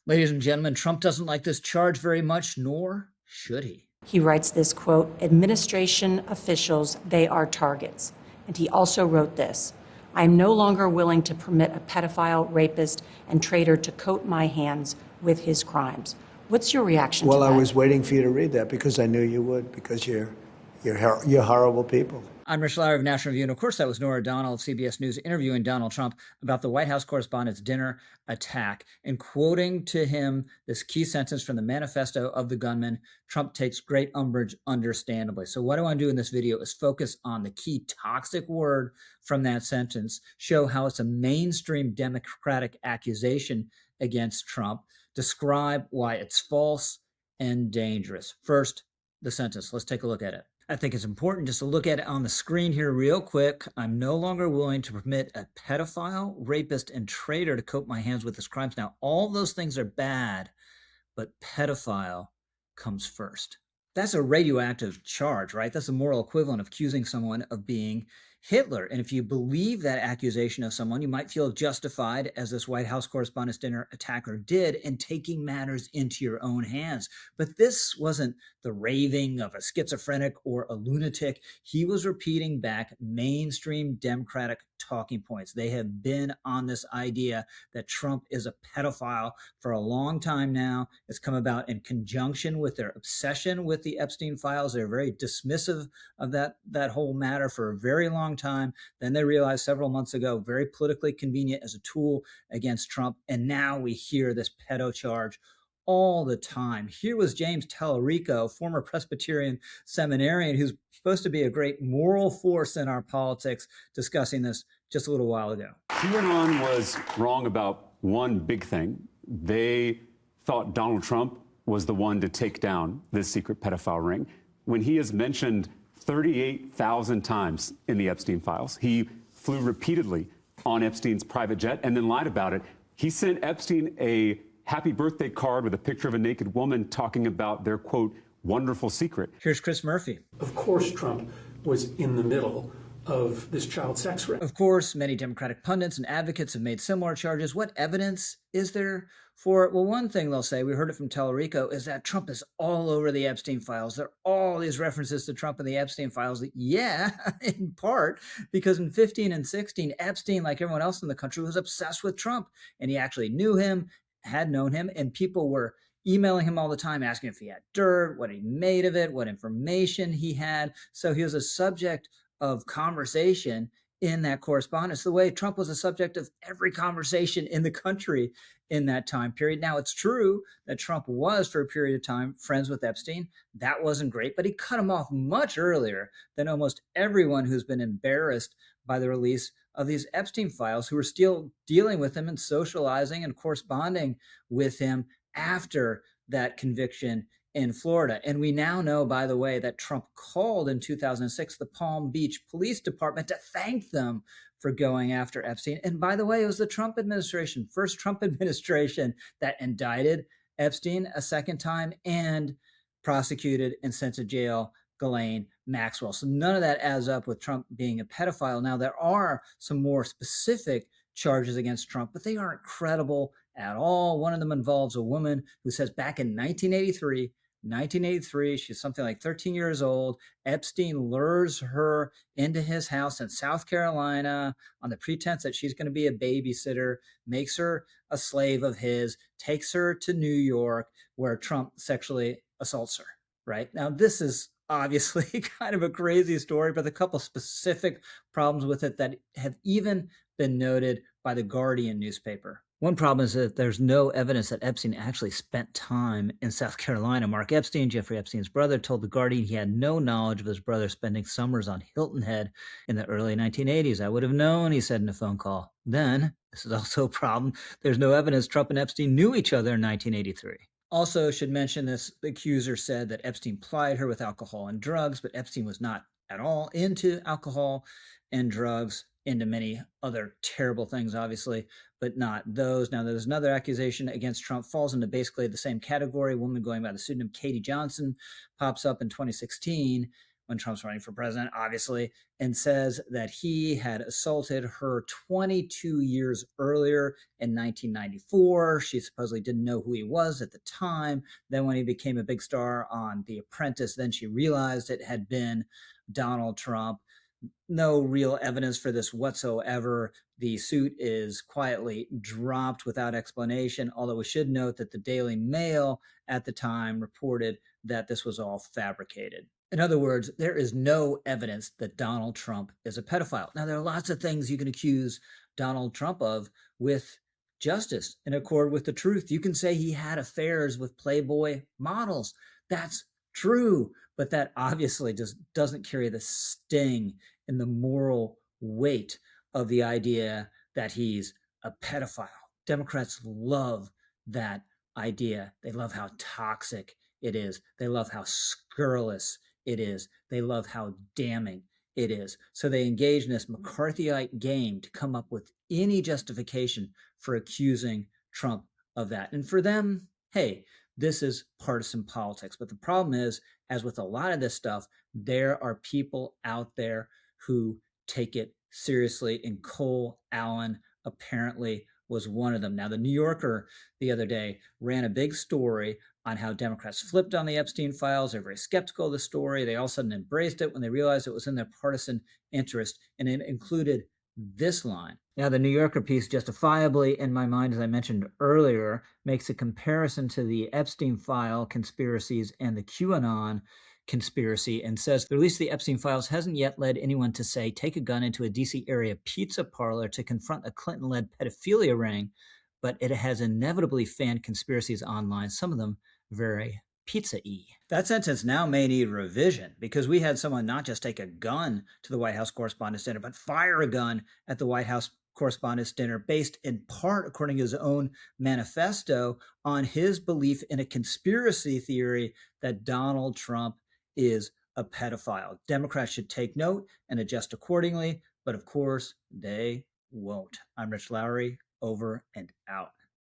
Ladies and gentlemen, Trump doesn't like this charge very much, nor should he. He writes this, quote, "Administration officials, they are targets." And he also wrote this, "I am no longer willing to permit a pedophile, rapist, and traitor to coat my hands with his crimes." What's your reaction to that? Well, I was waiting for you to read that because I knew you would, because you're horrible people. I'm Rich Lowry of National Review, and of course that was Norah O'Donnell of CBS News interviewing Donald Trump about the White House correspondent's dinner attack and quoting to him this key sentence from the manifesto of the gunman. Trump takes great umbrage, understandably. So what I want to do in this video is focus on the key toxic word from that sentence, show how it's a mainstream Democratic accusation against Trump, describe why it's false and dangerous. First, the sentence. Let's take a look at it. I think it's important just to look at it on the screen here real quick. I'm no longer willing to permit a pedophile, rapist, and traitor to coat my hands with his crimes. Now, all those things are bad, but pedophile comes first. That's a radioactive charge, right? That's the moral equivalent of accusing someone of being Hitler. And if you believe that accusation of someone, you might feel justified, as this White House Correspondents' Dinner attacker did, in taking matters into your own hands. But this wasn't the raving of a schizophrenic or a lunatic. He was repeating back mainstream Democratic talking points. They have been on this idea that Trump is a pedophile for a long time now. It's come about in conjunction with their obsession with the Epstein files. They're very dismissive of that whole matter for a very long time. Then they realized several months ago, very politically convenient as a tool against Trump. And now we hear this pedo charge all the time. Here was James Tallarico, former Presbyterian seminarian, who's supposed to be a great moral force in our politics, discussing this just a little while ago. QAnon was wrong about one big thing. They thought Donald Trump was the one to take down this secret pedophile ring, when he is mentioned 38,000 times in the Epstein files. He flew repeatedly on Epstein's private jet and then lied about it. He sent Epstein a happy birthday card with a picture of a naked woman talking about their, quote, wonderful secret. Here's Chris Murphy. Of course, Trump was in the middle of this child sex ring. Of course, many Democratic pundits and advocates have made similar charges. What evidence is there for it? Well, one thing they'll say, we heard it from Tallarico, is that Trump is all over the Epstein files. There are all these references to Trump in the Epstein files. Yeah, in part, because in 15 and 16, Epstein, like everyone else in the country, was obsessed with Trump. And he actually knew him, had known him, and people were emailing him all the time, asking if he had dirt, what he made of it, what information he had. So he was a subject of conversation in that correspondence, the way Trump was a subject of every conversation in the country in that time period. Now, it's true that Trump was, for a period of time, friends with Epstein. That wasn't great, but he cut him off much earlier than almost everyone who's been embarrassed by the release of these Epstein files, who are still dealing with him and socializing and corresponding with him after that conviction in Florida. And we now know, by the way, that Trump called in 2006 the Palm Beach Police Department to thank them for going after Epstein. And by the way, it was the Trump administration, first Trump administration, that indicted Epstein a second time and prosecuted and sent to jail Ghislaine Maxwell. So none of that adds up with Trump being a pedophile. Now, there are some more specific charges against Trump, but they aren't credible at all. One of them involves a woman who says back in 1983, she's something like 13 years old. Epstein lures her into his house in South Carolina on the pretense that she's going to be a babysitter, makes her a slave of his, takes her to New York, where Trump sexually assaults her, right? Now, this is obviously kind of a crazy story, but a couple specific problems with it that have even been noted by the Guardian newspaper. One problem is that there's no evidence that Epstein actually spent time in South Carolina. Mark Epstein, Jeffrey Epstein's brother, told the Guardian he had no knowledge of his brother spending summers on Hilton Head in the early 1980s. I would have known, he said in a phone call. Then, this is also a problem, there's no evidence Trump and Epstein knew each other in 1983. Also should mention this, the accuser said that Epstein plied her with alcohol and drugs, but Epstein was not at all into alcohol and drugs, into many other terrible things, obviously, but not those. Now, there's another accusation against Trump, falls into basically the same category. A woman going by the pseudonym Katie Johnson pops up in 2016 when Trump's running for president, obviously, and says that he had assaulted her 22 years earlier in 1994. She supposedly didn't know who he was at the time. Then, when he became a big star on The Apprentice, then she realized it had been Donald Trump. No real evidence for this whatsoever. The suit is quietly dropped without explanation, although we should note that the Daily Mail at the time reported that this was all fabricated. In other words, there is no evidence that Donald Trump is a pedophile. Now, there are lots of things you can accuse Donald Trump of with justice, in accord with the truth. You can say he had affairs with Playboy models. That's true, but that obviously just doesn't carry the sting and the moral weight of the idea that he's a pedophile. Democrats love that idea. They love how toxic it is. They love how scurrilous it is. They love how damning it is. So they engage in this McCarthyite game to come up with any justification for accusing Trump of that. And for them, hey, this is partisan politics. But the problem is, as with a lot of this stuff, there are people out there who take it seriously, and Cole Allen apparently was one of them. Now, the New Yorker the other day ran a big story on how Democrats flipped on the Epstein files. They're very skeptical of the story. They all of a sudden embraced it when they realized it was in their partisan interest, and it included this line. Now, the New Yorker piece, justifiably, in my mind, as I mentioned earlier, makes a comparison to the Epstein file conspiracies and the QAnon conspiracy, and says the release of the Epstein files hasn't yet led anyone to say, take a gun into a DC area pizza parlor to confront a Clinton-led pedophilia ring, but it has inevitably fanned conspiracies online, some of them very pizza-y. That sentence now may need revision, because we had someone not just take a gun to the White House Correspondents' Dinner, but fire a gun at the White House Correspondents' Dinner, based in part, according to his own manifesto, on his belief in a conspiracy theory that Donald Trump is a pedophile. Democrats should take note and adjust accordingly, but of course, they won't. I'm Rich Lowry, over and out.